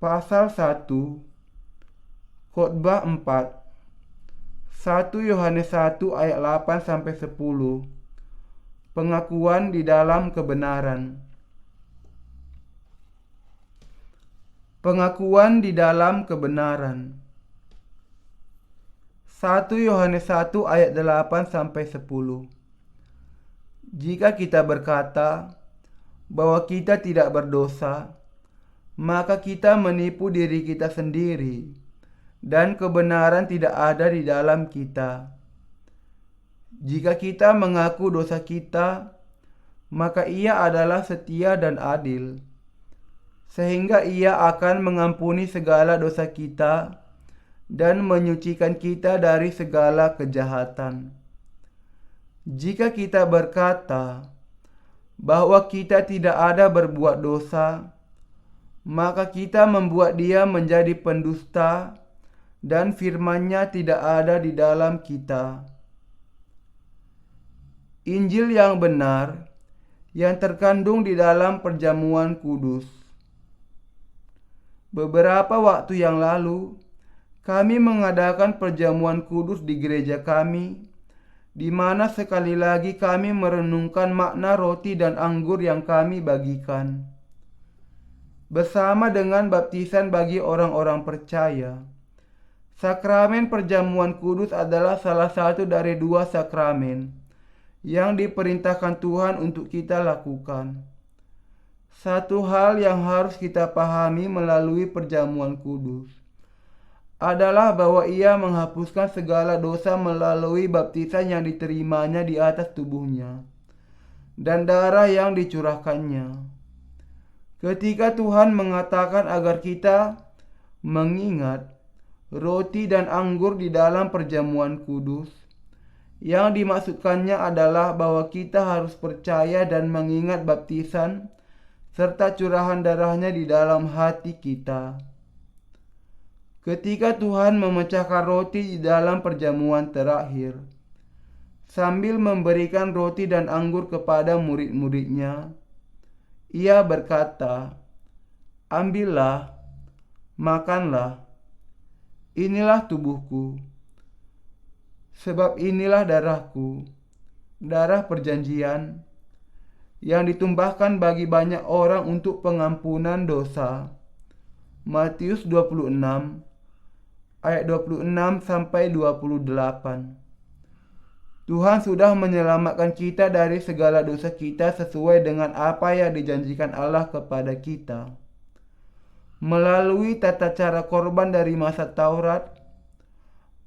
Pasal 1, Khotbah 4, 1 Yohanes 1 ayat 8 sampai 10. Pengakuan di dalam kebenaran. Pengakuan di dalam kebenaran. 1 Yohanes 1 ayat 8 sampai 10. Jika kita berkata bahwa kita tidak berdosa, maka kita menipu diri kita sendiri, dan kebenaran tidak ada di dalam kita. Jika kita mengaku dosa kita, maka Ia adalah setia dan adil, sehingga Ia akan mengampuni segala dosa kita dan menyucikan kita dari segala kejahatan. Jika kita berkata bahwa kita tidak ada berbuat dosa, maka kita membuat Dia menjadi pendusta dan firman-Nya tidak ada di dalam kita. Injil yang benar yang terkandung di dalam perjamuan kudus. Beberapa waktu yang lalu, kami mengadakan perjamuan kudus di gereja kami, di mana sekali lagi kami merenungkan makna roti dan anggur yang kami bagikan. Bersama dengan baptisan bagi orang-orang percaya, sakramen perjamuan kudus adalah salah satu dari 2 sakramen yang diperintahkan Tuhan untuk kita lakukan. Satu hal yang harus kita pahami melalui perjamuan kudus adalah bahwa Ia menghapuskan segala dosa melalui baptisan yang diterimanya di atas tubuhnya dan darah yang dicurahkannya. Ketika Tuhan mengatakan agar kita mengingat roti dan anggur di dalam perjamuan kudus, yang dimaksudkannya adalah bahwa kita harus percaya dan mengingat baptisan serta curahan darahnya di dalam hati kita. Ketika Tuhan memecahkan roti di dalam perjamuan terakhir, sambil memberikan roti dan anggur kepada murid-muridnya, Ia berkata, "Ambillah, makanlah, inilah tubuhku, sebab inilah darahku, darah perjanjian, yang ditumpahkan bagi banyak orang untuk pengampunan dosa." Matius 26 ayat 26 sampai 28. Tuhan sudah menyelamatkan kita dari segala dosa kita sesuai dengan apa yang dijanjikan Allah kepada kita. Melalui tata cara korban dari masa Taurat,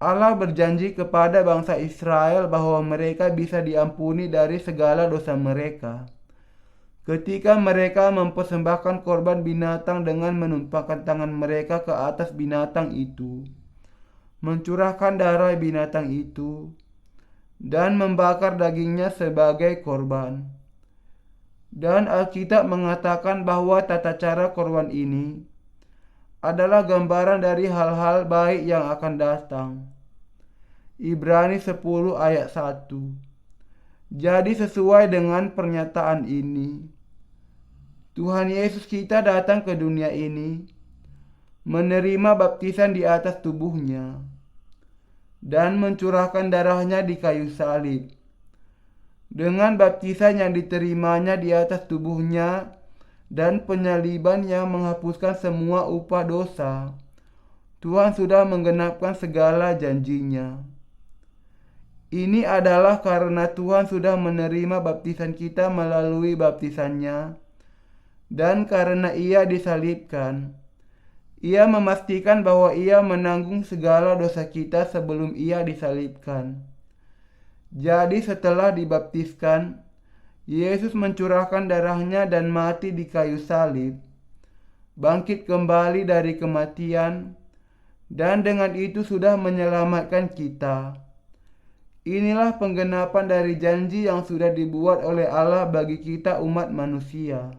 Allah berjanji kepada bangsa Israel bahwa mereka bisa diampuni dari segala dosa mereka ketika mereka mempersembahkan korban binatang dengan menumpahkan tangan mereka ke atas binatang itu, mencurahkan darah binatang itu, dan membakar dagingnya sebagai korban. Dan Alkitab mengatakan bahwa tata cara korban ini adalah gambaran dari hal-hal baik yang akan datang. Ibrani 10 ayat 1. Jadi sesuai dengan pernyataan ini, Tuhan Yesus kita datang ke dunia ini, menerima baptisan di atas tubuhnya, dan mencurahkan darahnya di kayu salib. Dengan baptisan yang diterimanya di atas tubuhnya dan penyaliban yang menghapuskan semua upah dosa, Tuhan sudah menggenapkan segala janjinya. Ini adalah karena Tuhan sudah menerima baptisan kita melalui baptisannya, dan karena Ia disalibkan, Ia memastikan bahwa Ia menanggung segala dosa kita sebelum Ia disalibkan. Jadi setelah dibaptiskan, Yesus mencurahkan darahnya dan mati di kayu salib, bangkit kembali dari kematian, dan dengan itu sudah menyelamatkan kita. Inilah penggenapan dari janji yang sudah dibuat oleh Allah bagi kita umat manusia.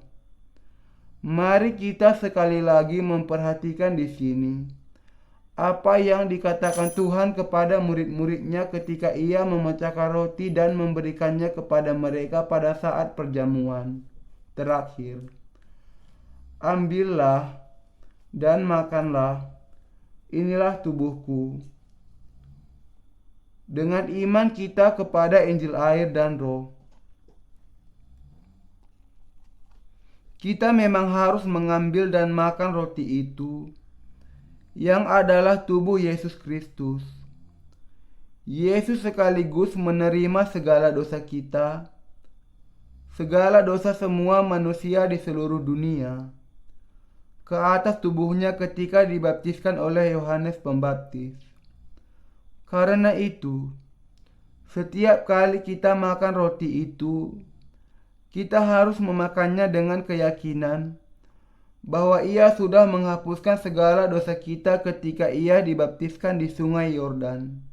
Mari kita sekali lagi memperhatikan di sini apa yang dikatakan Tuhan kepada murid-muridnya ketika Ia memecahkan roti dan memberikannya kepada mereka pada saat perjamuan terakhir. Ambillah, dan makanlah, inilah tubuhku. Dengan iman kita kepada Injil air dan Roh, kita memang harus mengambil dan makan roti itu, yang adalah tubuh Yesus Kristus. Yesus sekaligus menerima segala dosa kita, segala dosa semua manusia di seluruh dunia, ke atas tubuhnya ketika dibaptiskan oleh Yohanes Pembaptis. Karena itu, setiap kali kita makan roti itu, kita harus memakannya dengan keyakinan bahwa Ia sudah menghapuskan segala dosa kita ketika Ia dibaptiskan di Sungai Yordan.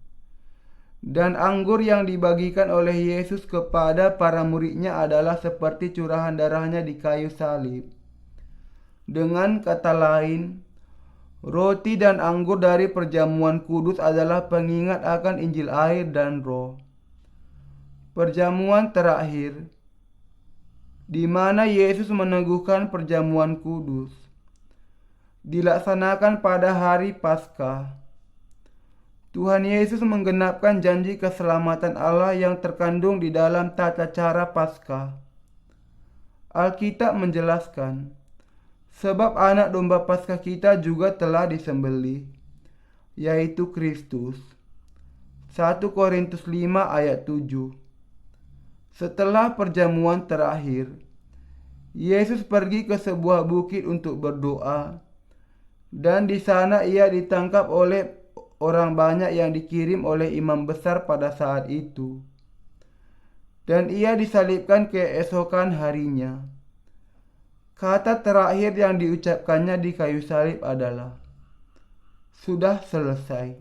Dan anggur yang dibagikan oleh Yesus kepada para muridnya adalah seperti curahan darahnya di kayu salib. Dengan kata lain, roti dan anggur dari perjamuan kudus adalah pengingat akan Injil air dan Roh. Perjamuan terakhir, di mana Yesus meneguhkan perjamuan kudus, dilaksanakan pada hari Paskah. Tuhan Yesus menggenapkan janji keselamatan Allah yang terkandung di dalam tata cara Paskah. Alkitab menjelaskan, sebab anak domba Paskah kita juga telah disembelih, yaitu Kristus. 1 Korintus 5 ayat 7. Setelah perjamuan terakhir, Yesus pergi ke sebuah bukit untuk berdoa, dan di sana Ia ditangkap oleh orang banyak yang dikirim oleh imam besar pada saat itu. Dan Ia disalibkan keesokan harinya. Kata terakhir yang diucapkannya di kayu salib adalah, "Sudah selesai."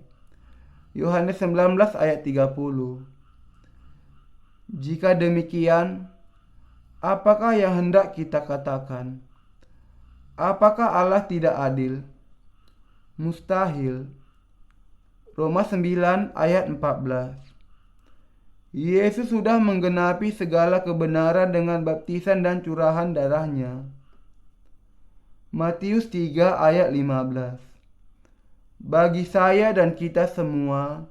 Yohanes 19 ayat 30. Jika demikian, apakah yang hendak kita katakan? Apakah Allah tidak adil? Mustahil. Roma 9 ayat 14. Yesus sudah menggenapi segala kebenaran dengan baptisan dan curahan darahnya. Matius 3 ayat 15. Bagi saya dan kita semua,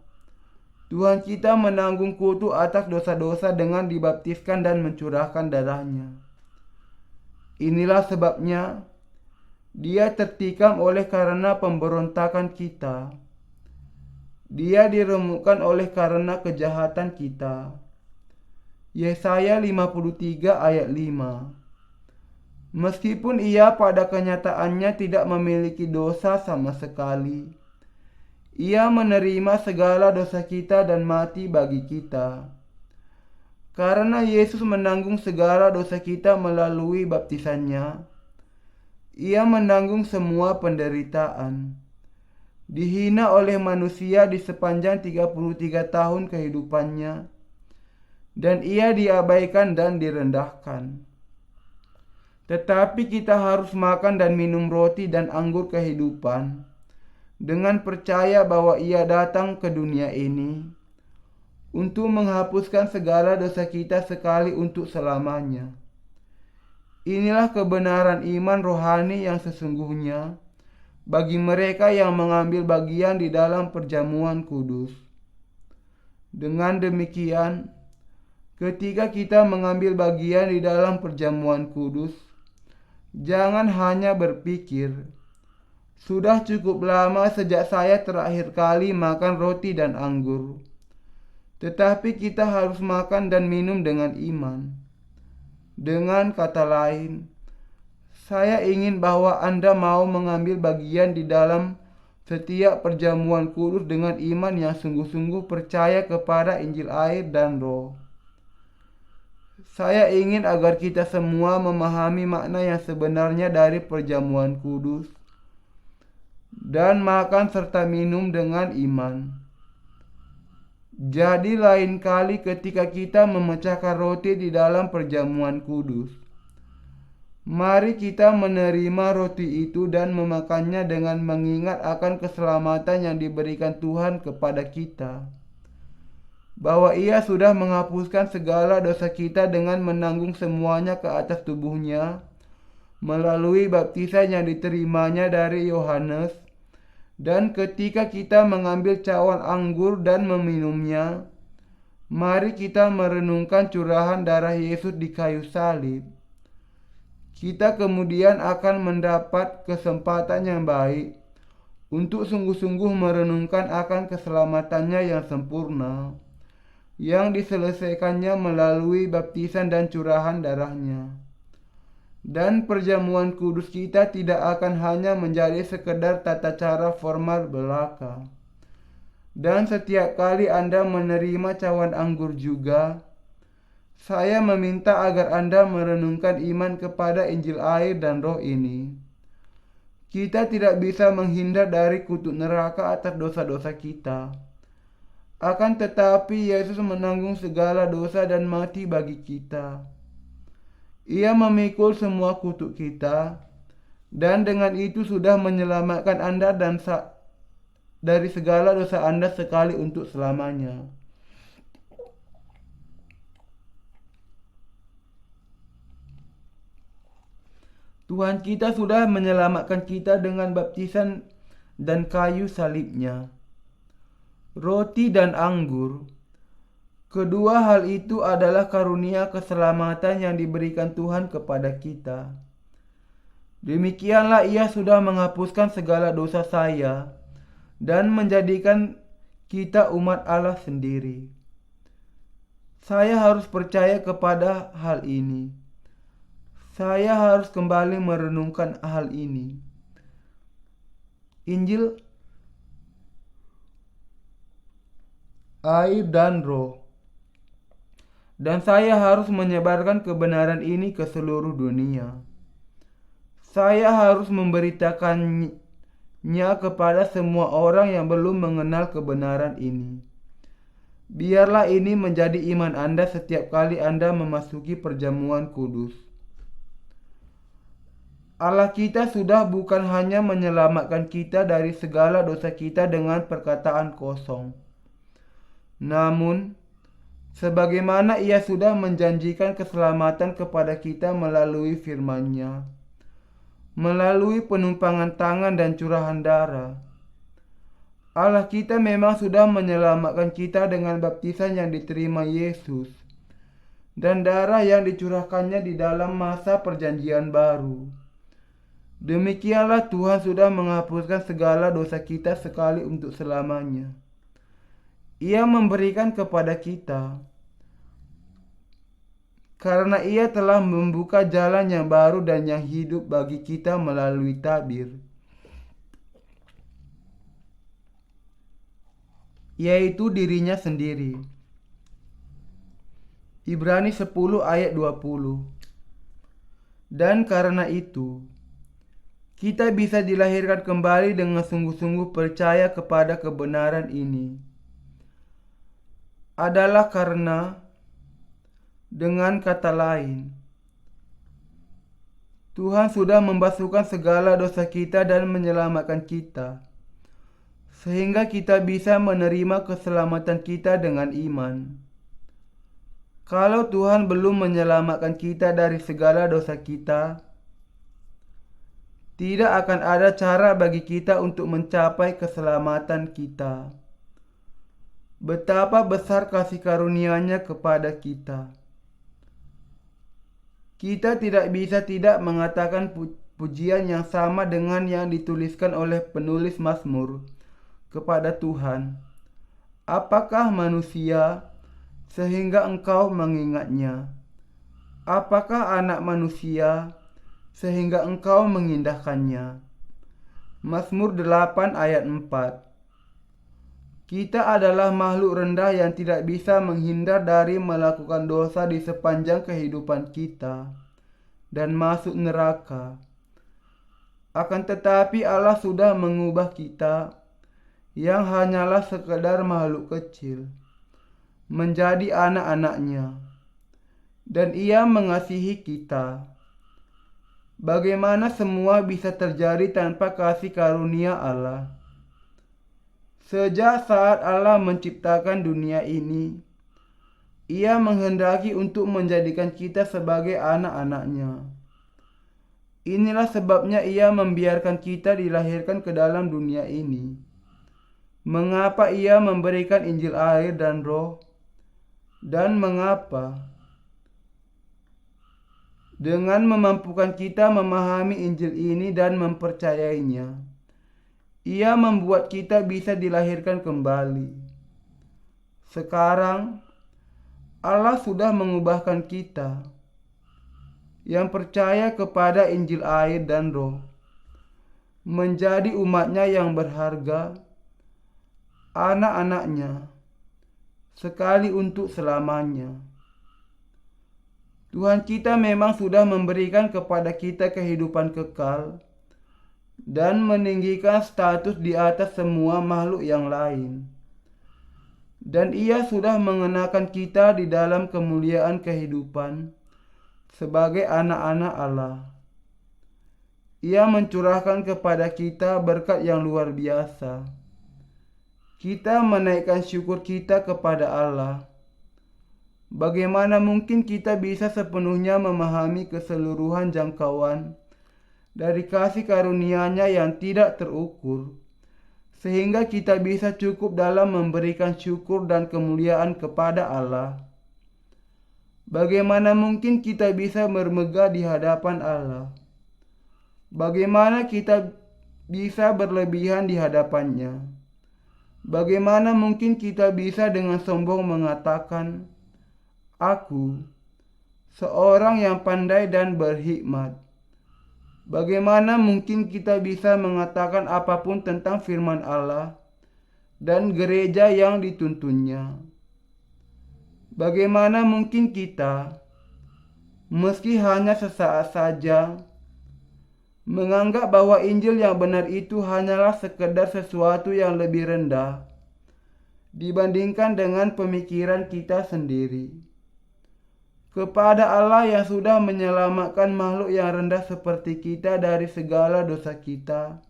Tuhan kita menanggung kutu atas dosa-dosa dengan dibaptiskan dan mencurahkan darahnya. Inilah sebabnya Dia tertikam oleh karena pemberontakan kita. Dia diremukkan oleh karena kejahatan kita. Yesaya 53 ayat 5. Meskipun Ia pada kenyataannya tidak memiliki dosa sama sekali, Ia menerima segala dosa kita dan mati bagi kita. Karena Yesus menanggung segala dosa kita melalui baptisannya, Ia menanggung semua penderitaan. Dihina oleh manusia di sepanjang 33 tahun kehidupannya, dan Ia diabaikan dan direndahkan. Tetapi kita harus makan dan minum roti dan anggur kehidupan dengan percaya bahwa Ia datang ke dunia ini untuk menghapuskan segala dosa kita sekali untuk selamanya. Inilah kebenaran iman rohani yang sesungguhnya bagi mereka yang mengambil bagian di dalam perjamuan kudus. Dengan demikian, ketika kita mengambil bagian di dalam perjamuan kudus, jangan hanya berpikir, "Sudah cukup lama sejak saya terakhir kali makan roti dan anggur." Tetapi kita harus makan dan minum dengan iman. Dengan kata lain, saya ingin bahwa Anda mau mengambil bagian di dalam setiap perjamuan kudus dengan iman yang sungguh-sungguh percaya kepada Injil air dan Roh. Saya ingin agar kita semua memahami makna yang sebenarnya dari perjamuan kudus dan makan serta minum dengan iman. Jadi lain kali ketika kita memecahkan roti di dalam perjamuan kudus, mari kita menerima roti itu dan memakannya dengan mengingat akan keselamatan yang diberikan Tuhan kepada kita, bahwa Ia sudah menghapuskan segala dosa kita dengan menanggung semuanya ke atas tubuhnya melalui baptisan yang diterimanya dari Yohanes, dan ketika kita mengambil cawan anggur dan meminumnya, mari kita merenungkan curahan darah Yesus di kayu salib. Kita kemudian akan mendapat kesempatan yang baik untuk sungguh-sungguh merenungkan akan keselamatannya yang sempurna, yang diselesaikannya melalui baptisan dan curahan darahnya. Dan perjamuan kudus kita tidak akan hanya menjadi sekedar tata cara formal belaka. Dan setiap kali Anda menerima cawan anggur juga, saya meminta agar Anda merenungkan iman kepada Injil air dan Roh ini. Kita tidak bisa menghindar dari kutuk neraka atas dosa-dosa kita. Akan tetapi Yesus menanggung segala dosa dan mati bagi kita. Ia memikul semua kutuk kita, dan dengan itu sudah menyelamatkan Anda dari segala dosa Anda sekali untuk selamanya. Tuhan kita sudah menyelamatkan kita dengan baptisan dan kayu salibnya. Roti dan anggur, kedua hal itu adalah karunia keselamatan yang diberikan Tuhan kepada kita. Demikianlah Ia sudah menghapuskan segala dosa saya dan menjadikan kita umat Allah sendiri. Saya harus percaya kepada hal ini. Saya harus kembali merenungkan hal ini. Injil, air dan Roh. Dan saya harus menyebarkan kebenaran ini ke seluruh dunia. Saya harus memberitakannya kepada semua orang yang belum mengenal kebenaran ini. Biarlah ini menjadi iman Anda setiap kali Anda memasuki perjamuan kudus. Allah kita sudah bukan hanya menyelamatkan kita dari segala dosa kita dengan perkataan kosong. Namun, sebagaimana Ia sudah menjanjikan keselamatan kepada kita melalui firman-Nya, melalui penumpangan tangan dan curahan darah. Allah kita memang sudah menyelamatkan kita dengan baptisan yang diterima Yesus dan darah yang dicurahkannya di dalam masa perjanjian baru. Demikianlah Tuhan sudah menghapuskan segala dosa kita sekali untuk selamanya. Ia memberikan kepada kita, karena Ia telah membuka jalan yang baru dan yang hidup bagi kita melalui tabir, yaitu dirinya sendiri. Ibrani 10 ayat 20. Dan karena itu, kita bisa dilahirkan kembali dengan sungguh-sungguh percaya kepada kebenaran ini. Adalah karena, dengan kata lain, Tuhan sudah membasuhkan segala dosa kita dan menyelamatkan kita, sehingga kita bisa menerima keselamatan kita dengan iman. Kalau Tuhan belum menyelamatkan kita dari segala dosa kita, tidak akan ada cara bagi kita untuk mencapai keselamatan kita. Betapa besar kasih karunia-Nya kepada kita. Kita tidak bisa tidak mengatakan pujian yang sama dengan yang dituliskan oleh penulis Mazmur kepada Tuhan. Apakah manusia sehingga Engkau mengingatnya? Apakah anak manusia sehingga Engkau mengindahkannya? Mazmur 8 ayat 4. Kita adalah makhluk rendah yang tidak bisa menghindar dari melakukan dosa di sepanjang kehidupan kita dan masuk neraka. Akan tetapi Allah sudah mengubah kita yang hanyalah sekedar makhluk kecil menjadi anak-anak-Nya, dan Ia mengasihi kita. Bagaimana semua bisa terjadi tanpa kasih karunia Allah? Sejak saat Allah menciptakan dunia ini, Ia menghendaki untuk menjadikan kita sebagai anak-anak-Nya. Inilah sebabnya Ia membiarkan kita dilahirkan ke dalam dunia ini. Mengapa Ia memberikan Injil air dan Roh? Dan mengapa? Dengan memampukan kita memahami Injil ini dan mempercayainya, Ia membuat kita bisa dilahirkan kembali. Sekarang, Allah sudah mengubahkan kita yang percaya kepada Injil air dan Roh menjadi umat-Nya yang berharga, anak-anak-Nya, sekali untuk selamanya. Tuhan kita memang sudah memberikan kepada kita kehidupan kekal dan meninggikan status di atas semua makhluk yang lain. Dan Ia sudah mengenakan kita di dalam kemuliaan kehidupan sebagai anak-anak Allah. Ia mencurahkan kepada kita berkat yang luar biasa. Kita menaikkan syukur kita kepada Allah. Bagaimana mungkin kita bisa sepenuhnya memahami keseluruhan jangkauan dari kasih karunia-Nya yang tidak terukur, sehingga kita bisa cukup dalam memberikan syukur dan kemuliaan kepada Allah? Bagaimana mungkin kita bisa bermegah di hadapan Allah? Bagaimana kita bisa berlebihan di hadapan-Nya? Bagaimana mungkin kita bisa dengan sombong mengatakan, "Aku seorang yang pandai dan berhikmat"? Bagaimana mungkin kita bisa mengatakan apapun tentang firman Allah dan gereja yang dituntunnya? Bagaimana mungkin kita, meski hanya sesaat saja, menganggap bahwa Injil yang benar itu hanyalah sekedar sesuatu yang lebih rendah dibandingkan dengan pemikiran kita sendiri? Kepada Allah yang sudah menyelamatkan makhluk yang rendah seperti kita dari segala dosa kita,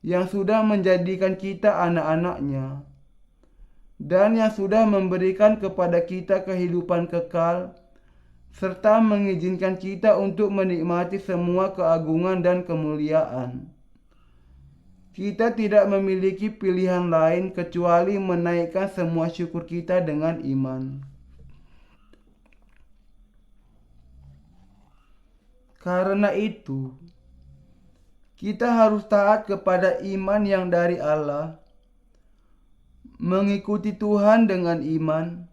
yang sudah menjadikan kita anak-anak-Nya, dan yang sudah memberikan kepada kita kehidupan kekal, serta mengizinkan kita untuk menikmati semua keagungan dan kemuliaan. Kita tidak memiliki pilihan lain kecuali menaikkan semua syukur kita dengan iman. Karena itu, kita harus taat kepada iman yang dari Allah, mengikuti Tuhan dengan iman,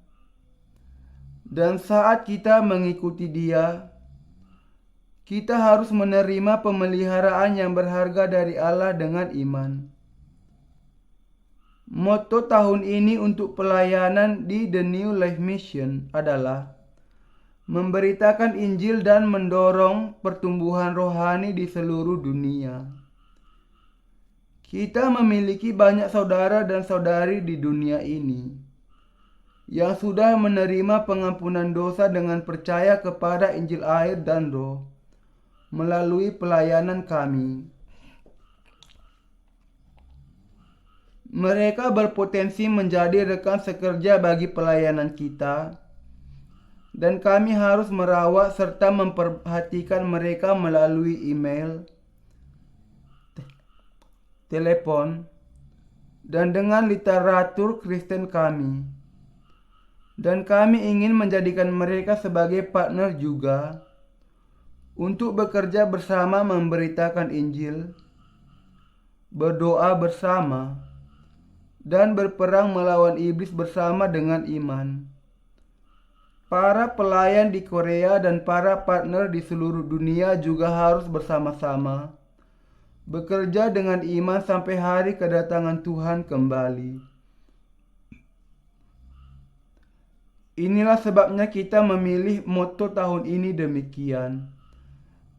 dan saat kita mengikuti Dia, kita harus menerima pemeliharaan yang berharga dari Allah dengan iman. Moto tahun ini untuk pelayanan di The New Life Mission adalah memberitakan Injil dan mendorong pertumbuhan rohani di seluruh dunia. Kita memiliki banyak saudara dan saudari di dunia ini yang sudah menerima pengampunan dosa dengan percaya kepada Injil air dan Roh melalui pelayanan kami. Mereka berpotensi menjadi rekan sekerja bagi pelayanan kita, dan kami harus merawat serta memperhatikan mereka melalui email, telepon, dan dengan literatur Kristen kami. Dan kami ingin menjadikan mereka sebagai partner juga untuk bekerja bersama memberitakan Injil, berdoa bersama, dan berperang melawan iblis bersama dengan iman. Para pelayan di Korea dan para partner di seluruh dunia juga harus bersama-sama bekerja dengan iman sampai hari kedatangan Tuhan kembali. Inilah sebabnya kita memilih moto tahun ini demikian,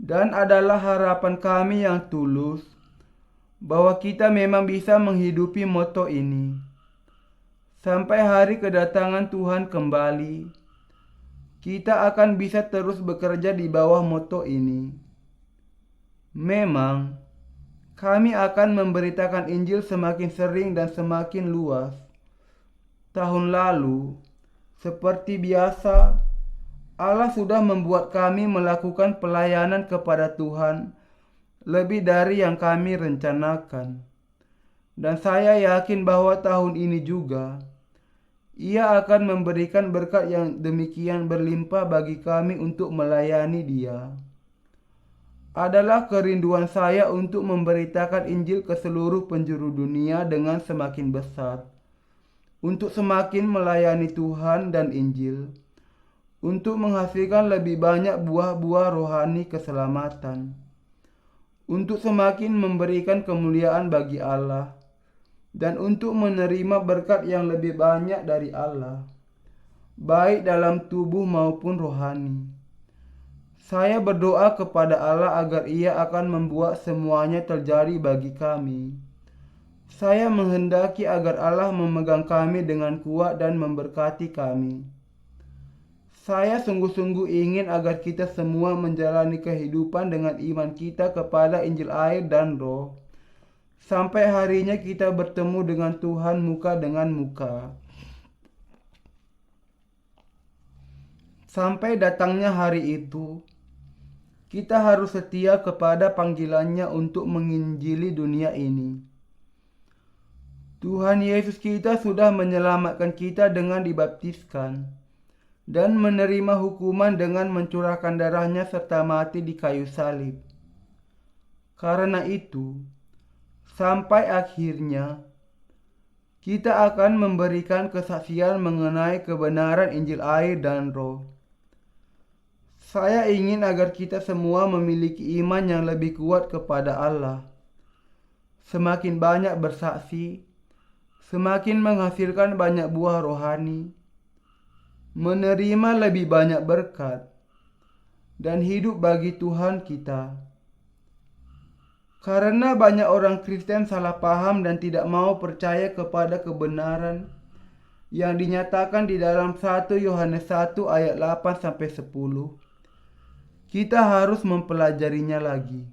dan adalah harapan kami yang tulus bahwa kita memang bisa menghidupi moto ini sampai hari kedatangan Tuhan kembali. Kita akan bisa terus bekerja di bawah moto ini. Memang kami akan memberitakan Injil semakin sering dan semakin luas. Tahun lalu, seperti biasa, Allah sudah membuat kami melakukan pelayanan kepada Tuhan lebih dari yang kami rencanakan. Dan saya yakin bahwa tahun ini juga Ia akan memberikan berkat yang demikian berlimpah bagi kami untuk melayani Dia. Adalah kerinduan saya untuk memberitakan Injil ke seluruh penjuru dunia dengan semakin besar, untuk semakin melayani Tuhan dan Injil, untuk menghasilkan lebih banyak buah-buah rohani keselamatan, untuk semakin memberikan kemuliaan bagi Allah, dan untuk menerima berkat yang lebih banyak dari Allah, baik dalam tubuh maupun rohani. Saya berdoa kepada Allah agar Ia akan membuat semuanya terjadi bagi kami. Saya menghendaki agar Allah memegang kami dengan kuat dan memberkati kami. Saya sungguh-sungguh ingin agar kita semua menjalani kehidupan dengan iman kita kepada Injil air dan Roh, sampai harinya kita bertemu dengan Tuhan muka dengan muka. Sampai datangnya hari itu, kita harus setia kepada panggilannya untuk menginjili dunia ini. Tuhan Yesus kita sudah menyelamatkan kita dengan dibaptiskan dan menerima hukuman dengan mencurahkan darahnya serta mati di kayu salib. Karena itu, sampai akhirnya, kita akan memberikan kesaksian mengenai kebenaran Injil air dan Roh. Saya ingin agar kita semua memiliki iman yang lebih kuat kepada Allah. Semakin banyak bersaksi, semakin menghasilkan banyak buah rohani, menerima lebih banyak berkat, dan hidup bagi Tuhan kita. Karena banyak orang Kristen salah paham dan tidak mau percaya kepada kebenaran yang dinyatakan di dalam 1 Yohanes 1 ayat 8-10. Kita harus mempelajarinya lagi.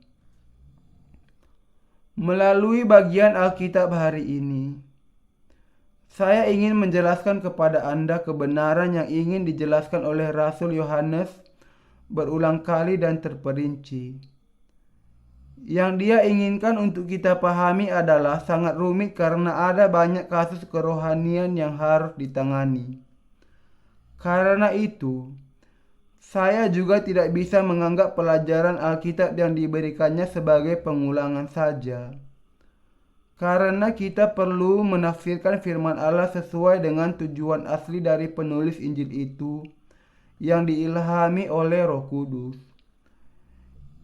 Melalui bagian Alkitab hari ini, saya ingin menjelaskan kepada Anda kebenaran yang ingin dijelaskan oleh Rasul Yohanes berulang kali dan terperinci. Yang dia inginkan untuk kita pahami adalah sangat rumit karena ada banyak kasus kerohanian yang harus ditangani. Karena itu, saya juga tidak bisa menganggap pelajaran Alkitab yang diberikannya sebagai pengulangan saja. Karena kita perlu menafsirkan firman Allah sesuai dengan tujuan asli dari penulis Injil itu yang diilhami oleh Roh Kudus.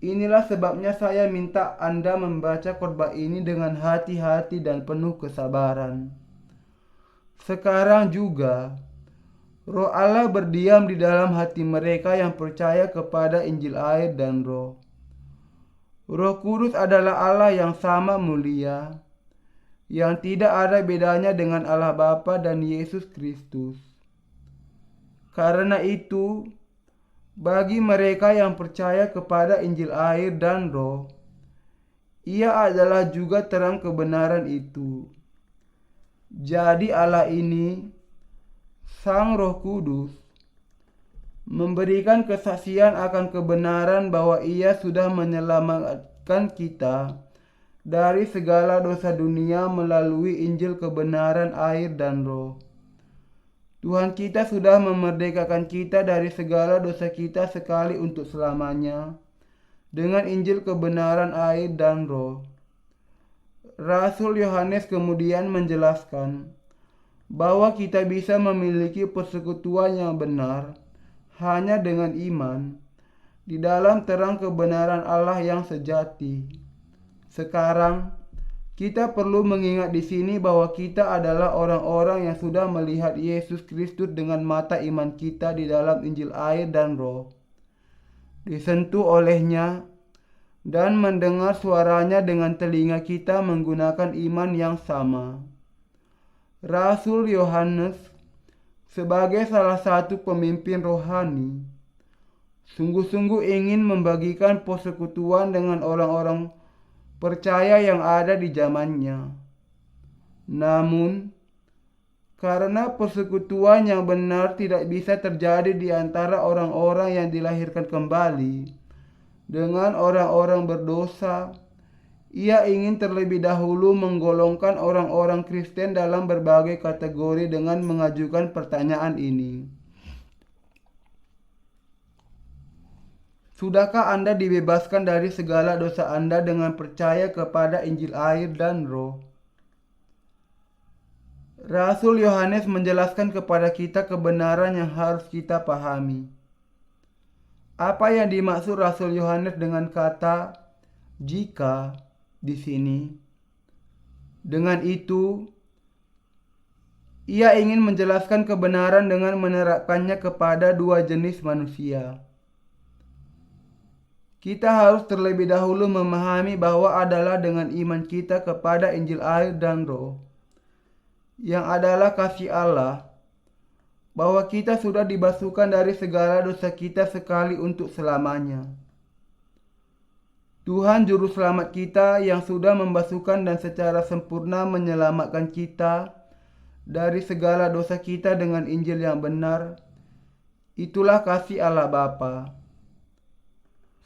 Inilah sebabnya saya minta Anda membaca khotbah ini dengan hati-hati dan penuh kesabaran. Sekarang juga, Roh Allah berdiam di dalam hati mereka yang percaya kepada Injil air dan Roh. Roh Kudus adalah Allah yang sama mulia, yang tidak ada bedanya dengan Allah Bapa dan Yesus Kristus. Karena itu, bagi mereka yang percaya kepada Injil air dan Roh, Ia adalah juga terang kebenaran itu. Jadi Allah ini, Sang Roh Kudus, memberikan kesaksian akan kebenaran bahwa Ia sudah menyelamatkan kita dari segala dosa dunia melalui Injil kebenaran air dan Roh. Tuhan kita sudah memerdekakan kita dari segala dosa kita sekali untuk selamanya dengan Injil kebenaran air dan Roh. Rasul Yohanes kemudian menjelaskan bahwa kita bisa memiliki persekutuan yang benar hanya dengan iman di dalam terang kebenaran Allah yang sejati. Sekarang, kita perlu mengingat di sini bahwa kita adalah orang-orang yang sudah melihat Yesus Kristus dengan mata iman kita di dalam Injil air dan Roh, disentuh olehnya, dan mendengar suaranya dengan telinga kita menggunakan iman yang sama. Rasul Yohanes, sebagai salah satu pemimpin rohani, sungguh-sungguh ingin membagikan persekutuan dengan orang-orang percaya yang ada di zamannya. Namun, Karena persekutuan yang benar tidak bisa terjadi di antara orang-orang yang dilahirkan kembali dengan orang-orang berdosa. Ia ingin terlebih dahulu menggolongkan orang-orang Kristen dalam berbagai kategori dengan mengajukan pertanyaan ini. Sudahkah Anda dibebaskan dari segala dosa Anda dengan percaya kepada Injil air dan Roh? Rasul Yohanes menjelaskan kepada kita kebenaran yang harus kita pahami. Apa yang dimaksud Rasul Yohanes dengan kata "jika" di sini? Dengan itu, ia ingin menjelaskan kebenaran dengan menerapkannya kepada dua jenis manusia. Kita harus terlebih dahulu memahami bahwa adalah dengan iman kita kepada Injil air dan Roh, yang adalah kasih Allah, bahwa kita sudah dibasuhkan dari segala dosa kita sekali untuk selamanya. Tuhan Juru Selamat kita yang sudah membasuhkan dan secara sempurna menyelamatkan kita dari segala dosa kita dengan Injil yang benar, itulah kasih Allah Bapa.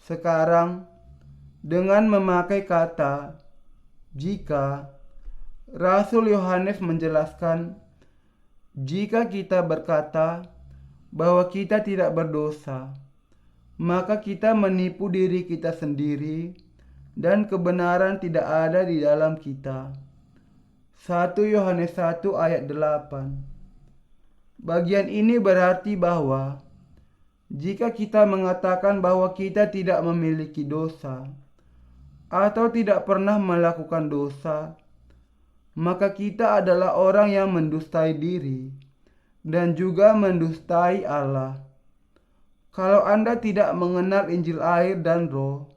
Sekarang, dengan memakai kata "jika", Rasul Yohanes menjelaskan, jika kita berkata bahwa kita tidak berdosa, maka kita menipu diri kita sendiri dan kebenaran tidak ada di dalam kita. 1 Yohanes 1 ayat 8. Bagian ini berarti bahwa jika kita mengatakan bahwa kita tidak memiliki dosa atau tidak pernah melakukan dosa, maka kita adalah orang yang mendustai diri dan juga mendustai Allah. Kalau Anda tidak mengenal Injil air dan Roh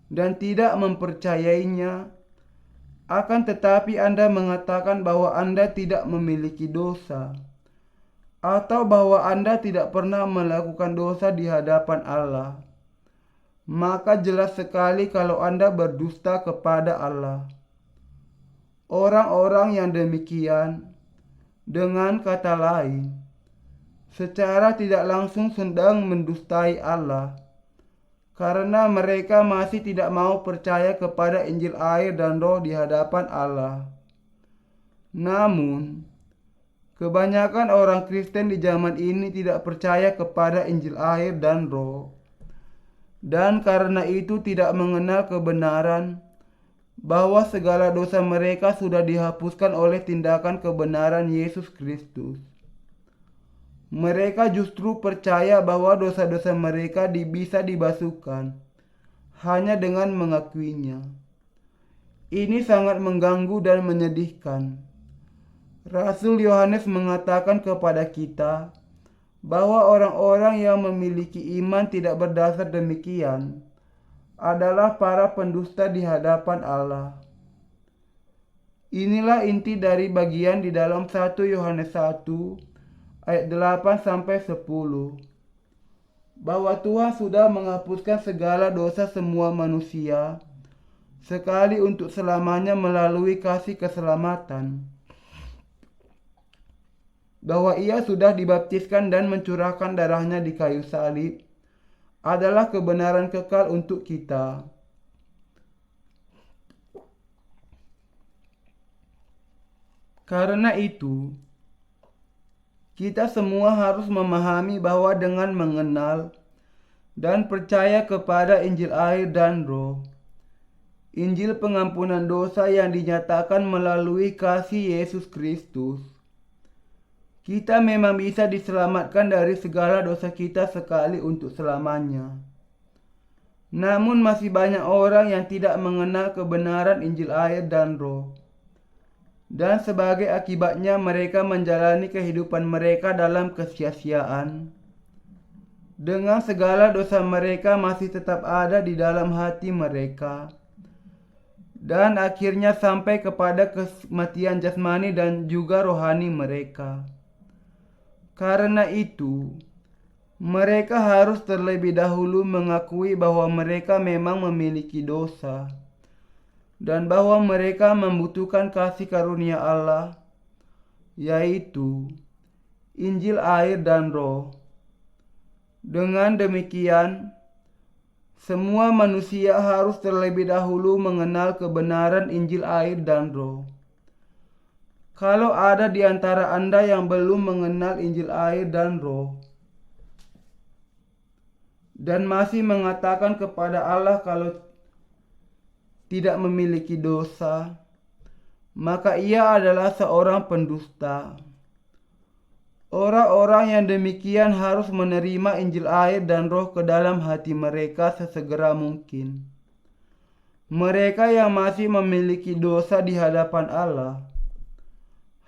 dan tidak mempercayainya, akan tetapi Anda mengatakan bahwa Anda tidak memiliki dosa atau bahwa Anda tidak pernah melakukan dosa di hadapan Allah, maka jelas sekali kalau Anda berdusta kepada Allah. Orang-orang yang demikian, dengan kata lain, secara tidak langsung sedang mendustai Allah, karena mereka masih tidak mau percaya kepada Injil air dan Roh di hadapan Allah. Namun, kebanyakan orang Kristen di zaman ini tidak percaya kepada Injil air dan Roh, dan karena itu tidak mengenal kebenaran bahwa segala dosa mereka sudah dihapuskan oleh tindakan kebenaran Yesus Kristus. Mereka justru percaya bahwa dosa-dosa mereka bisa dibasuhkan hanya dengan mengakuinya. Ini sangat mengganggu dan menyedihkan. Rasul Yohanes mengatakan kepada kita bahwa orang-orang yang memiliki iman tidak berdasar demikian adalah para pendusta di hadapan Allah. Inilah inti dari bagian di dalam 1 Yohanes 1 ayat 8-10, bahwa Tuhan sudah menghapuskan segala dosa semua manusia sekali untuk selamanya melalui kasih keselamatan, bahwa Ia sudah dibaptiskan dan mencurahkan darahnya di kayu salib adalah kebenaran kekal untuk kita. Karena itu, kita semua harus memahami bahwa dengan mengenal dan percaya kepada Injil air dan Roh, Injil pengampunan dosa yang dinyatakan melalui kasih Yesus Kristus, kita memang bisa diselamatkan dari segala dosa kita sekali untuk selamanya. Namun masih banyak orang yang tidak mengenal kebenaran Injil air dan Roh, dan sebagai akibatnya mereka menjalani kehidupan mereka dalam kesia-siaan. Dengan segala dosa mereka masih tetap ada di dalam hati mereka, dan akhirnya sampai kepada kematian jasmani dan juga rohani mereka. Karena itu, mereka harus terlebih dahulu mengakui bahwa mereka memang memiliki dosa, dan bahwa mereka membutuhkan kasih karunia Allah yaitu Injil air dan Roh. Dengan demikian, semua manusia harus terlebih dahulu mengenal kebenaran Injil air dan Roh. Kalau ada di antara Anda yang belum mengenal Injil air dan Roh, dan masih mengatakan kepada Allah kalau tidak memiliki dosa, maka ia adalah seorang pendusta. Orang-orang yang demikian harus menerima Injil air dan Roh ke dalam hati mereka sesegera mungkin. Mereka yang masih memiliki dosa di hadapan Allah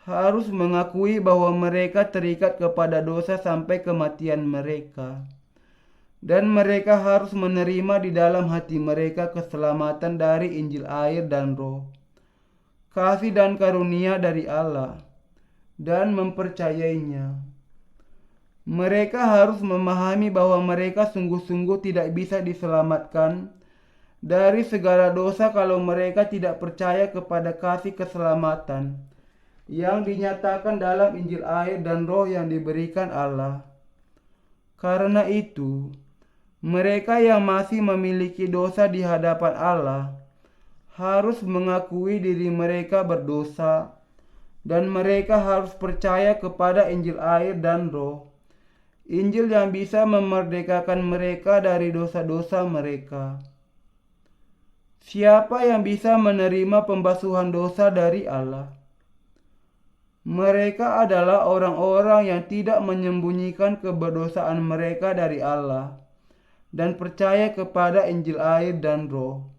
harus mengakui bahwa mereka terikat kepada dosa sampai kematian mereka. Dan mereka harus menerima di dalam hati mereka keselamatan dari Injil air dan Roh, kasih dan karunia dari Allah, dan mempercayainya. Mereka harus memahami bahwa mereka sungguh-sungguh tidak bisa diselamatkan dari segala dosa kalau mereka tidak percaya kepada kasih keselamatan yang dinyatakan dalam Injil air dan Roh yang diberikan Allah. Karena itu, mereka yang masih memiliki dosa di hadapan Allah harus mengakui diri mereka berdosa, dan mereka harus percaya kepada Injil air dan Roh, Injil yang bisa memerdekakan mereka dari dosa-dosa mereka. Siapa yang bisa menerima pembasuhan dosa dari Allah? Mereka adalah orang-orang yang tidak menyembunyikan keberdosaan mereka dari Allah dan percaya kepada Injil air dan Roh.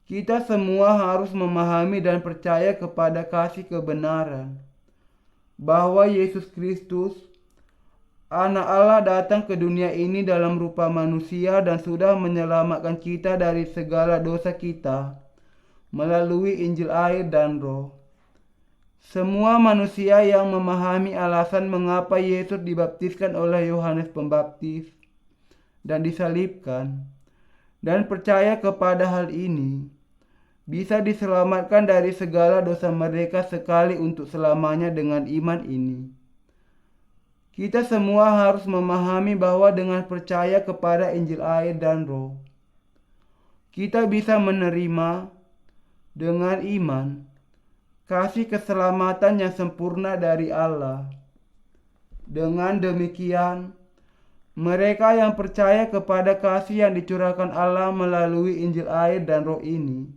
Kita semua harus memahami dan percaya kepada kasih kebenaran, bahwa Yesus Kristus, Anak Allah, datang ke dunia ini dalam rupa manusia dan sudah menyelamatkan kita dari segala dosa kita melalui Injil air dan Roh. Semua manusia yang memahami alasan mengapa Yesus dibaptiskan oleh Yohanes Pembaptis dan disalibkan, dan percaya kepada hal ini, bisa diselamatkan dari segala dosa mereka sekali untuk selamanya dengan iman ini. Kita semua harus memahami bahwa dengan percaya kepada Injil air dan Roh, kita bisa menerima dengan iman kasih keselamatan yang sempurna dari Allah. Dengan demikian, mereka yang percaya kepada kasih yang dicurahkan Allah melalui Injil air dan Roh ini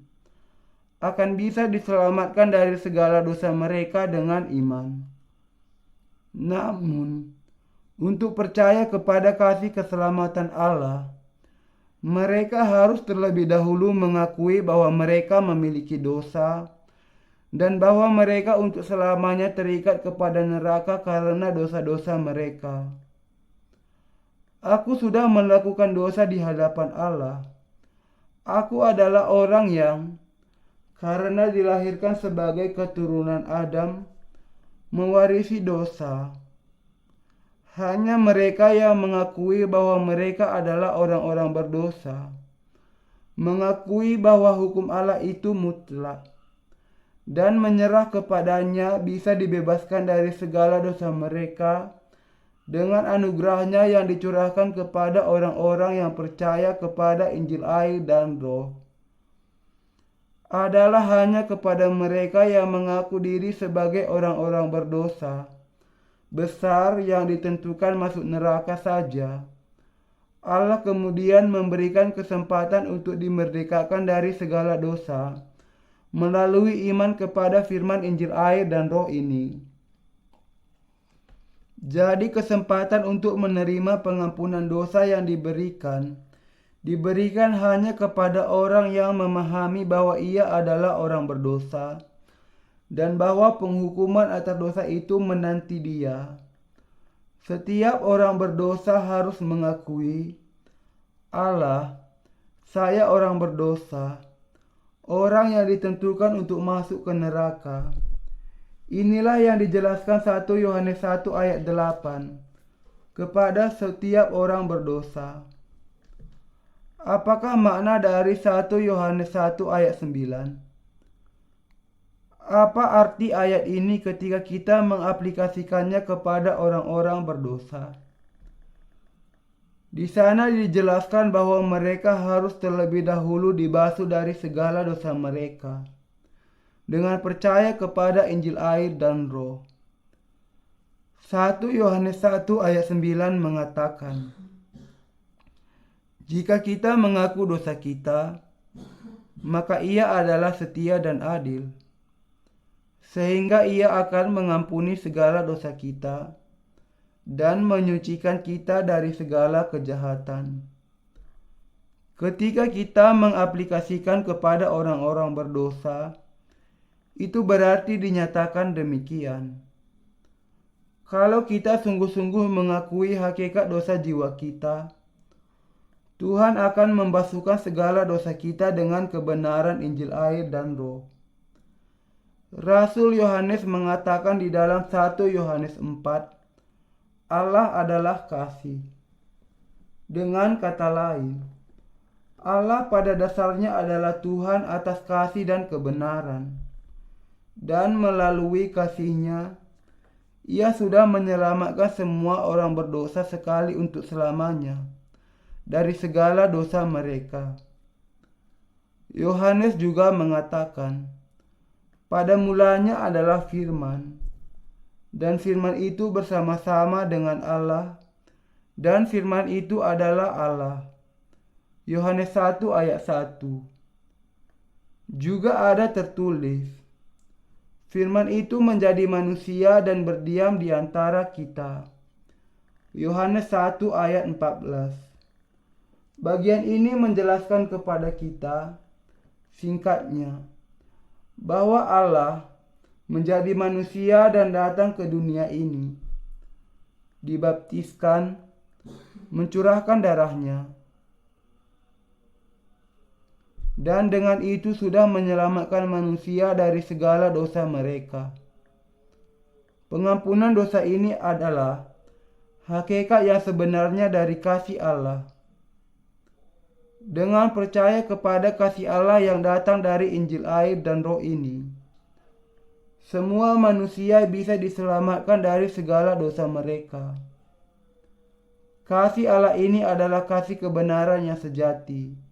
akan bisa diselamatkan dari segala dosa mereka dengan iman. Namun, untuk percaya kepada kasih keselamatan Allah, mereka harus terlebih dahulu mengakui bahwa mereka memiliki dosa dan bahwa mereka untuk selamanya terikat kepada neraka karena dosa-dosa mereka. Aku sudah melakukan dosa di hadapan Allah. Aku adalah orang yang, karena dilahirkan sebagai keturunan Adam, mewarisi dosa. Hanya mereka yang mengakui bahwa mereka adalah orang-orang berdosa, mengakui bahwa hukum Allah itu mutlak, dan menyerah kepadanya bisa dibebaskan dari segala dosa mereka dengan anugerahnya yang dicurahkan kepada orang-orang yang percaya kepada Injil air dan Roh. Adalah hanya kepada mereka yang mengaku diri sebagai orang-orang berdosa besar yang ditentukan masuk neraka saja, Allah kemudian memberikan kesempatan untuk dimerdekakan dari segala dosa melalui iman kepada firman Injil air dan Roh ini. Jadi kesempatan untuk menerima pengampunan dosa yang diberikan hanya kepada orang yang memahami bahwa ia adalah orang berdosa dan bahwa penghukuman atas dosa itu menanti dia. Setiap orang berdosa harus mengakui, Allah, saya orang berdosa, orang yang ditentukan untuk masuk ke neraka. Inilah yang dijelaskan 1 Yohanes 1 ayat 8 kepada setiap orang berdosa. Apakah makna dari 1 Yohanes 1 ayat 9? Apa arti ayat ini ketika kita mengaplikasikannya kepada orang-orang berdosa? Di sana dijelaskan bahwa mereka harus terlebih dahulu dibasuh dari segala dosa mereka dengan percaya kepada Injil air dan Roh. 1 Yohanes 1 ayat 9 mengatakan, "Jika kita mengaku dosa kita, maka Ia adalah setia dan adil, sehingga Ia akan mengampuni segala dosa kita dan menyucikan kita dari segala kejahatan." Ketika kita mengaplikasikan kepada orang-orang berdosa, itu berarti dinyatakan demikian. Kalau kita sungguh-sungguh mengakui hakikat dosa jiwa kita, Tuhan akan membasuhkan segala dosa kita dengan kebenaran Injil air dan Roh. Rasul Yohanes mengatakan di dalam 1 Yohanes 4, Allah adalah kasih. Dengan kata lain, Allah pada dasarnya adalah Tuhan atas kasih dan kebenaran. Dan melalui kasih-Nya, Ia sudah menyelamatkan semua orang berdosa sekali untuk selamanya dari segala dosa mereka. Yohanes juga mengatakan, pada mulanya adalah Firman, dan Firman itu bersama-sama dengan Allah, dan Firman itu adalah Allah. Yohanes 1 ayat 1. Juga ada tertulis, Firman itu menjadi manusia dan berdiam di antara kita. Yohanes 1 ayat 14. Bagian ini menjelaskan kepada kita, singkatnya, bahwa Allah menjadi manusia dan datang ke dunia ini, dibaptiskan, mencurahkan darahnya, dan dengan itu sudah menyelamatkan manusia dari segala dosa mereka. Pengampunan dosa ini adalah hakikat yang sebenarnya dari kasih Allah. Dengan percaya kepada kasih Allah yang datang dari Injil air dan Roh ini, semua manusia bisa diselamatkan dari segala dosa mereka. Kasih Allah ini adalah kasih kebenaran yang sejati.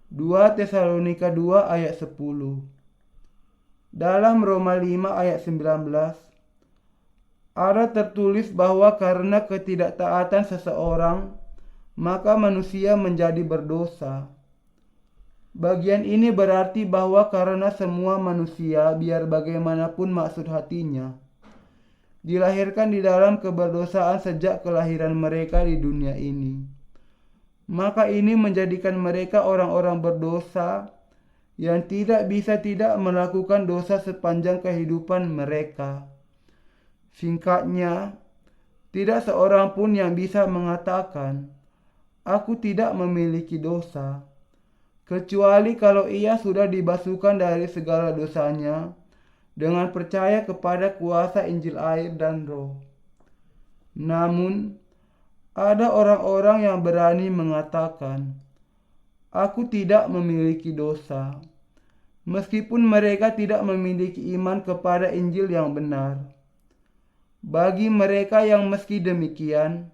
2 Tesalonika 2 ayat 10. Dalam Roma 5 ayat 19, ada tertulis bahwa karena ketidaktaatan seseorang, maka manusia menjadi berdosa. Bagian ini berarti bahwa karena semua manusia, biar bagaimanapun maksud hatinya, dilahirkan di dalam keberdosaan sejak kelahiran mereka di dunia ini, maka ini menjadikan mereka orang-orang berdosa yang tidak bisa tidak melakukan dosa sepanjang kehidupan mereka. Singkatnya, tidak seorang pun yang bisa mengatakan, "Aku tidak memiliki dosa," kecuali kalau ia sudah dibasuhkan dari segala dosanya dengan percaya kepada kuasa Injil air dan Roh. Namun, ada orang-orang yang berani mengatakan, "Aku tidak memiliki dosa," meskipun mereka tidak memiliki iman kepada Injil yang benar. Bagi mereka yang meski demikian,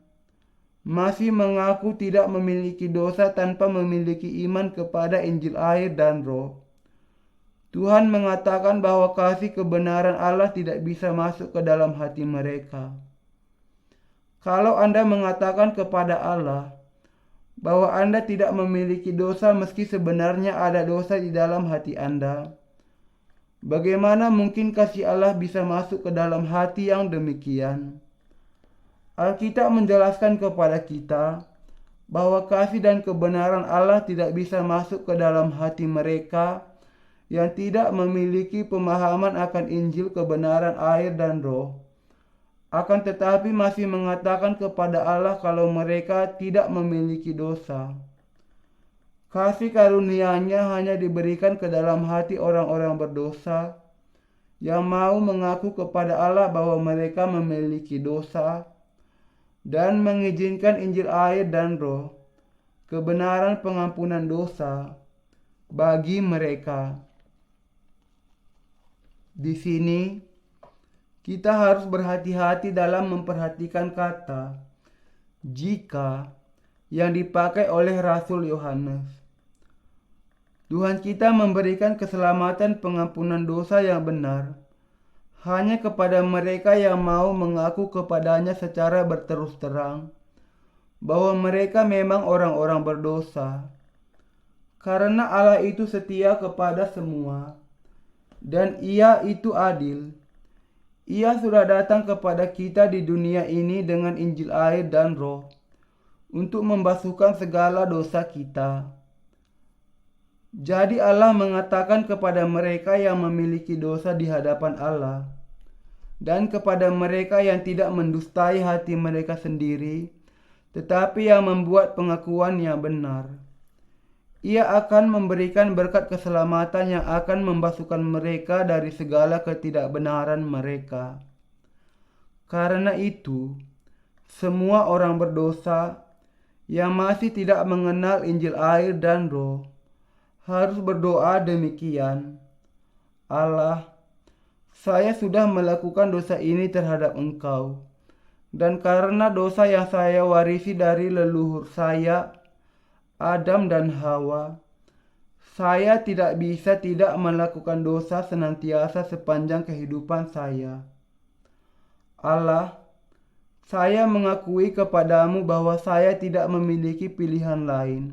masih mengaku tidak memiliki dosa tanpa memiliki iman kepada Injil air dan Roh, Tuhan mengatakan bahwa kasih kebenaran Allah tidak bisa masuk ke dalam hati mereka. Kalau Anda mengatakan kepada Allah bahwa Anda tidak memiliki dosa meski sebenarnya ada dosa di dalam hati Anda, bagaimana mungkin kasih Allah bisa masuk ke dalam hati yang demikian? Alkitab menjelaskan kepada kita bahwa kasih dan kebenaran Allah tidak bisa masuk ke dalam hati mereka yang tidak memiliki pemahaman akan Injil kebenaran air dan Roh, akan tetapi masih mengatakan kepada Allah kalau mereka tidak memiliki dosa. Kasih karunia-Nya hanya diberikan ke dalam hati orang-orang berdosa yang mau mengaku kepada Allah bahwa mereka memiliki dosa dan mengizinkan Injil air dan Roh, kebenaran pengampunan dosa, bagi mereka. Di sini kita harus berhati-hati dalam memperhatikan kata "jika" yang dipakai oleh Rasul Yohanes. Tuhan kita memberikan keselamatan pengampunan dosa yang benar hanya kepada mereka yang mau mengaku kepadanya secara berterus terang bahwa mereka memang orang-orang berdosa. Karena Allah itu setia kepada semua, dan Ia itu adil. Ia sudah datang kepada kita di dunia ini dengan Injil air dan Roh untuk membasuhkan segala dosa kita. Jadi Allah mengatakan kepada mereka yang memiliki dosa di hadapan Allah dan kepada mereka yang tidak mendustai hati mereka sendiri, tetapi yang membuat pengakuan yang benar. Ia akan memberikan berkat keselamatan yang akan membasuhkan mereka dari segala ketidakbenaran mereka. Karena itu, semua orang berdosa yang masih tidak mengenal Injil air dan Roh harus berdoa demikian. Allah, saya sudah melakukan dosa ini terhadap Engkau, dan karena dosa yang saya warisi dari leluhur saya, Adam dan Hawa, saya tidak bisa tidak melakukan dosa senantiasa sepanjang kehidupan saya. Allah, saya mengakui kepadamu bahwa saya tidak memiliki pilihan lain,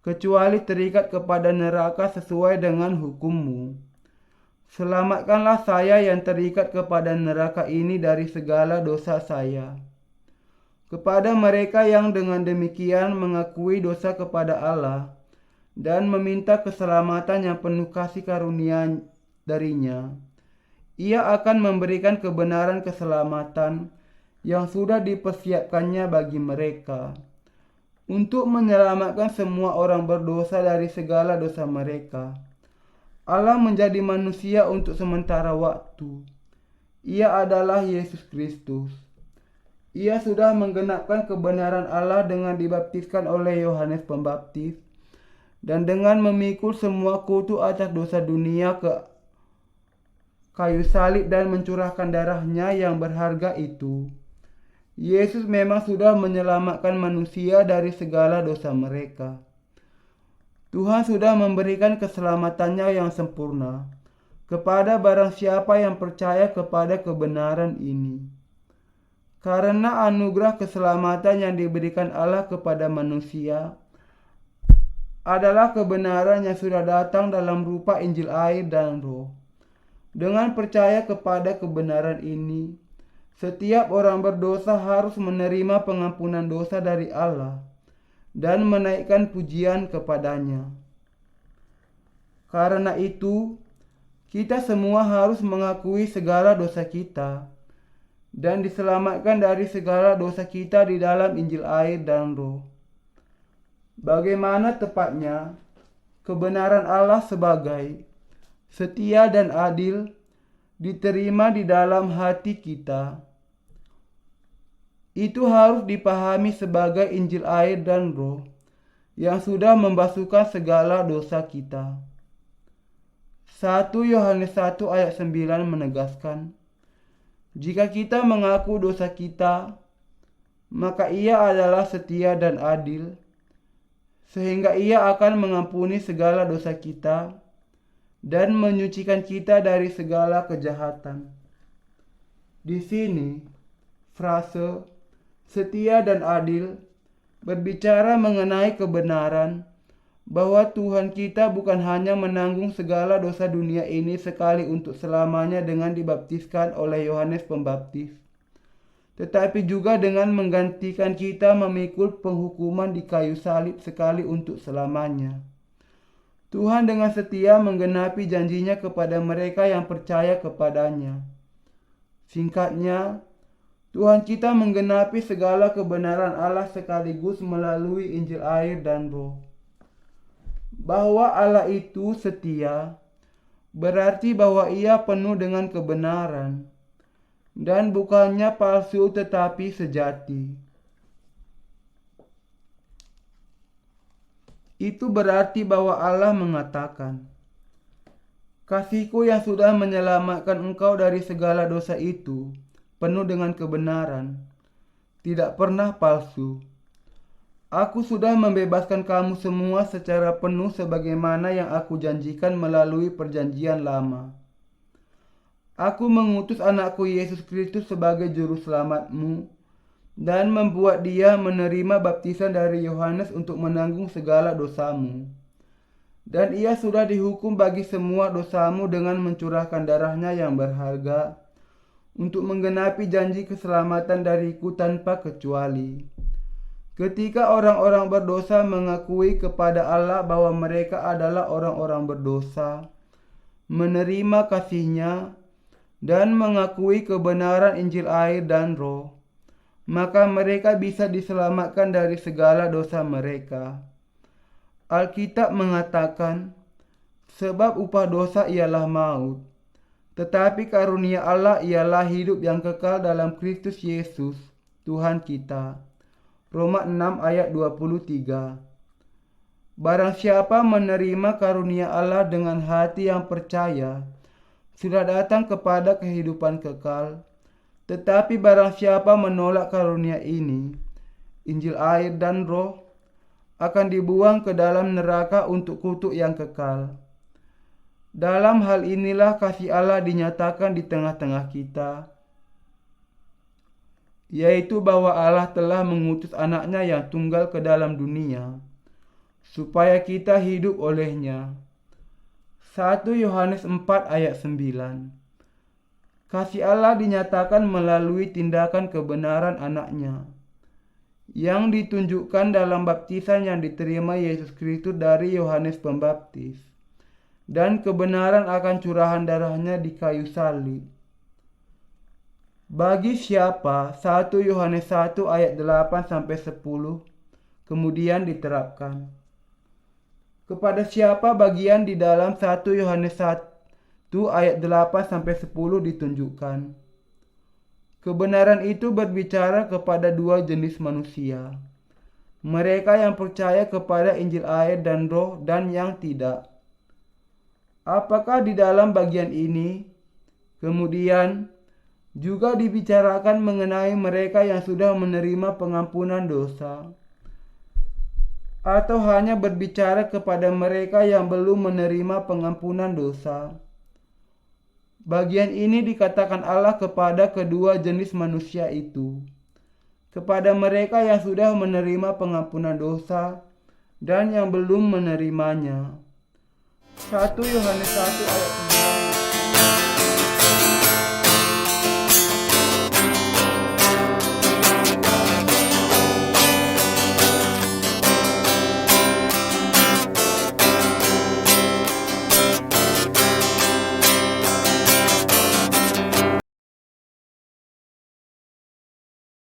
kecuali terikat kepada neraka sesuai dengan hukum-Mu. Selamatkanlah saya yang terikat kepada neraka ini dari segala dosa saya. Kepada mereka yang dengan demikian mengakui dosa kepada Allah dan meminta keselamatan yang penuh kasih karunia darinya, Ia akan memberikan kebenaran keselamatan yang sudah dipersiapkannya bagi mereka untuk menyelamatkan semua orang berdosa dari segala dosa mereka. Allah menjadi manusia untuk sementara waktu. Ia adalah Yesus Kristus. Ia sudah menggenapkan kebenaran Allah dengan dibaptiskan oleh Yohanes Pembaptis dan dengan memikul semua kutuk atas dosa dunia ke kayu salib dan mencurahkan darahnya yang berharga itu. Yesus memang sudah menyelamatkan manusia dari segala dosa mereka. Tuhan sudah memberikan keselamatannya yang sempurna kepada barang siapa yang percaya kepada kebenaran ini. Karena anugerah keselamatan yang diberikan Allah kepada manusia adalah kebenaran yang sudah datang dalam rupa Injil air dan Roh. Dengan percaya kepada kebenaran ini, setiap orang berdosa harus menerima pengampunan dosa dari Allah dan menaikkan pujian kepadanya. Karena itu, kita semua harus mengakui segala dosa kita dan diselamatkan dari segala dosa kita di dalam Injil air dan Roh. Bagaimana tepatnya kebenaran Allah sebagai setia dan adil diterima di dalam hati kita, itu harus dipahami sebagai Injil air dan Roh yang sudah membasuhkan segala dosa kita. 1 Yohanes 1 ayat 9 menegaskan, jika kita mengaku dosa kita, maka Ia adalah setia dan adil, sehingga Ia akan mengampuni segala dosa kita dan menyucikan kita dari segala kejahatan. Di sini, frase setia dan adil berbicara mengenai kebenaran bahwa Tuhan kita bukan hanya menanggung segala dosa dunia ini sekali untuk selamanya dengan dibaptiskan oleh Yohanes Pembaptis, tetapi juga dengan menggantikan kita memikul penghukuman di kayu salib sekali untuk selamanya. Tuhan dengan setia menggenapi janjinya kepada mereka yang percaya kepadanya. Singkatnya, Tuhan kita menggenapi segala kebenaran Allah sekaligus melalui Injil air dan Roh. Bahwa Allah itu setia berarti bahwa Ia penuh dengan kebenaran dan bukannya palsu tetapi sejati. Itu berarti bahwa Allah mengatakan, Kasih-Ku yang sudah menyelamatkan engkau dari segala dosa itu penuh dengan kebenaran, tidak pernah palsu. Aku sudah membebaskan kamu semua secara penuh sebagaimana yang Aku janjikan melalui perjanjian lama. Aku mengutus anakku Yesus Kristus sebagai juru selamatmu dan membuat dia menerima baptisan dari Yohanes untuk menanggung segala dosamu. Dan ia sudah dihukum bagi semua dosamu dengan mencurahkan darahnya yang berharga untuk menggenapi janji keselamatan dariku tanpa kecuali. Ketika orang-orang berdosa mengakui kepada Allah bahwa mereka adalah orang-orang berdosa, menerima kasih-Nya, dan mengakui kebenaran Injil air dan Roh, maka mereka bisa diselamatkan dari segala dosa mereka. Alkitab mengatakan, sebab upah dosa ialah maut, tetapi karunia Allah ialah hidup yang kekal dalam Kristus Yesus, Tuhan kita. Roma 6 ayat 23. Barang siapa menerima karunia Allah dengan hati yang percaya, sudah datang kepada kehidupan kekal. Tetapi barang siapa menolak karunia ini, Injil air dan Roh, akan dibuang ke dalam neraka untuk kutuk yang kekal. Dalam hal inilah kasih Allah dinyatakan di tengah-tengah kita, yaitu bahwa Allah telah mengutus anaknya yang tunggal ke dalam dunia, supaya kita hidup olehnya. 1 Yohanes 4 ayat 9. Kasih Allah dinyatakan melalui tindakan kebenaran anaknya, yang ditunjukkan dalam baptisan yang diterima Yesus Kristus dari Yohanes Pembaptis, dan kebenaran akan curahan darahnya di kayu salib. Bagi siapa 1 Yohanes 1 ayat 8-10 kemudian diterapkan. Kepada siapa bagian di dalam 1 Yohanes 1 ayat 8-10 ditunjukkan. Kebenaran itu berbicara kepada dua jenis manusia. Mereka yang percaya kepada Injil air dan Roh dan yang tidak. Apakah di dalam bagian ini kemudian juga dibicarakan mengenai mereka yang sudah menerima pengampunan dosa, atau hanya berbicara kepada mereka yang belum menerima pengampunan dosa? Bagian ini dikatakan Allah kepada kedua jenis manusia itu, kepada mereka yang sudah menerima pengampunan dosa dan yang belum menerimanya. 1 Yohanes 1 ayat